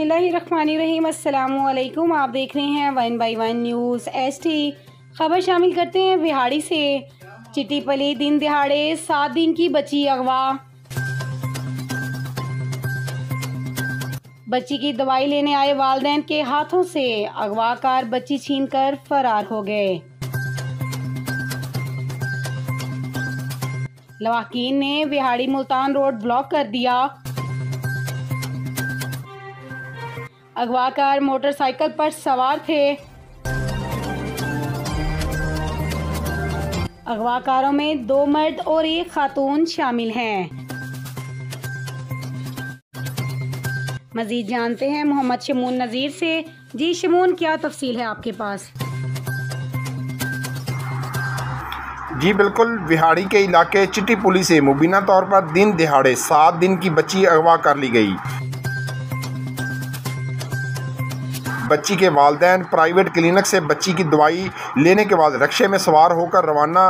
बिस्मिल्लाहिर्रहमानिर्रहीम। अस्सलामुअलैकुम। आप देख रहे हैं 1 बाई 1 न्यूज़ ST। खबर शामिल करते हैं विहाड़ी से। चिट्टी पली दिन दिहाड़े 7 दिन की बच्ची अगवा। बच्ची की दवाई लेने आए वालिदैन के हाथों से अगवाकार बच्ची छीनकर फरार हो गए। लवाहकीन ने विहाड़ी मुल्तान रोड ब्लॉक कर दिया। अगवाकार मोटरसाइकिल पर सवार थे। अगवाकारों में 2 मर्द और 1 खातून शामिल हैं। मजीद जानते हैं मोहम्मद शमून नज़ीर से। जी शमून, क्या तफसील है आपके पास? जी बिल्कुल, विहाड़ी के इलाके चिट्टी पुली से मुबीना तौर पर दिन दिहाड़े 7 दिन की बच्ची अगवा कर ली गई। बच्ची के वालिदैन प्राइवेट क्लिनिक से बच्ची की दवाई लेने के बाद रिक्शे में सवार होकर रवाना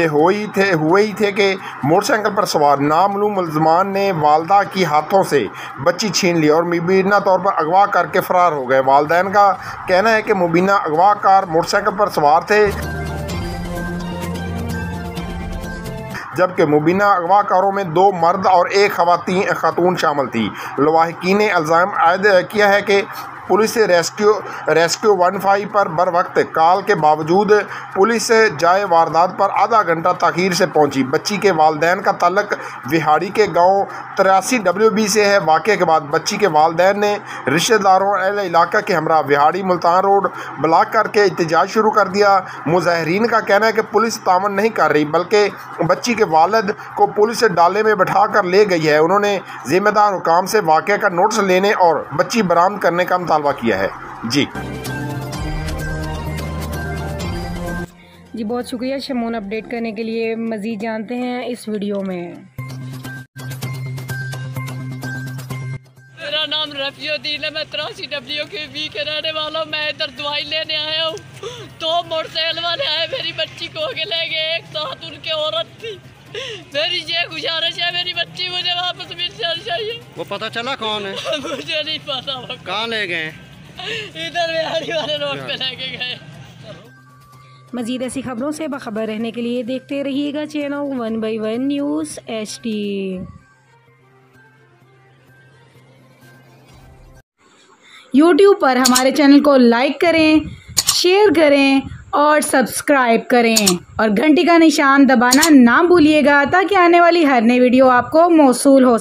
हुए ही थे कि मोटरसाइकिल पर सवार नामालूम मुलजमान ने वालदा की हाथों से बच्ची छीन ली और मुबीना तौर पर अगवा करके फरार हो गए। वालिदैन का कहना है कि मुबीना अगवाकार मोटरसाइकिल पर सवार थे, जबकि मुबीना अगवाकारों में 2 मर्द और 1 खातून शामिल थी। लवाहकीन ने इल्ज़ाम आयद किया है कि पुलिस से रेस्क्यू 15 पर बर वक्त कॉल के बावजूद पुलिस जाए वारदात पर आधा घंटा ताख़ीर से पहुंची। बच्ची के वालिदैन का ताल्लुक विहाड़ी के गांव 83 WB से है। वाक़े के बाद बच्ची के वालिदैन ने रिश्तेदारों अहले इलाका के हमरा विहाड़ी मुल्तान रोड ब्लॉक करके एहतजाज शुरू कर दिया। मुज़ाहिरीन का कहना है कि पुलिस तामन नहीं कर रही, बल्कि बच्ची के वालिद को पुलिस डाले में बैठा कर ले गई है। उन्होंने ज़िम्मेदार हुकाम से वाक़े का नोटिस लेने और बच्ची बरामद करने का मुतालबा किया है। जी बहुत शुक्रिया शमून अपडेट करने के लिए। मज़ीद जानते हैं इस वीडियो में। मेरा नाम रफ़ीउद्दीन है, मैं 83 WB के रहने वाला हूँ। मैं इधर दवाई लेने आया हूँ। 2 मोटरसाइकिल वाले आए, मेरी बच्ची को के ले गए। एक साथ उनके औरत थी। मेरी ये गुजारिश है, मेरी बच्ची मुझे वापस मिल जानी चाहिए। वो पता चला कौन है? मुझे नहीं पता। कहाँ ले गए? इधर बिहाड़ी वाले रोड पे लेके गए। मज़ीद ऐसी खबरों से बाखबर रहने के लिए देखते रहिएगा channel 1 by 1 news ST। YouTube पर हमारे चैनल को लाइक करें, शेयर करें और सब्सक्राइब करें और घंटी का निशान दबाना ना भूलिएगा, ताकि आने वाली हर नई वीडियो आपको मौसूल हो।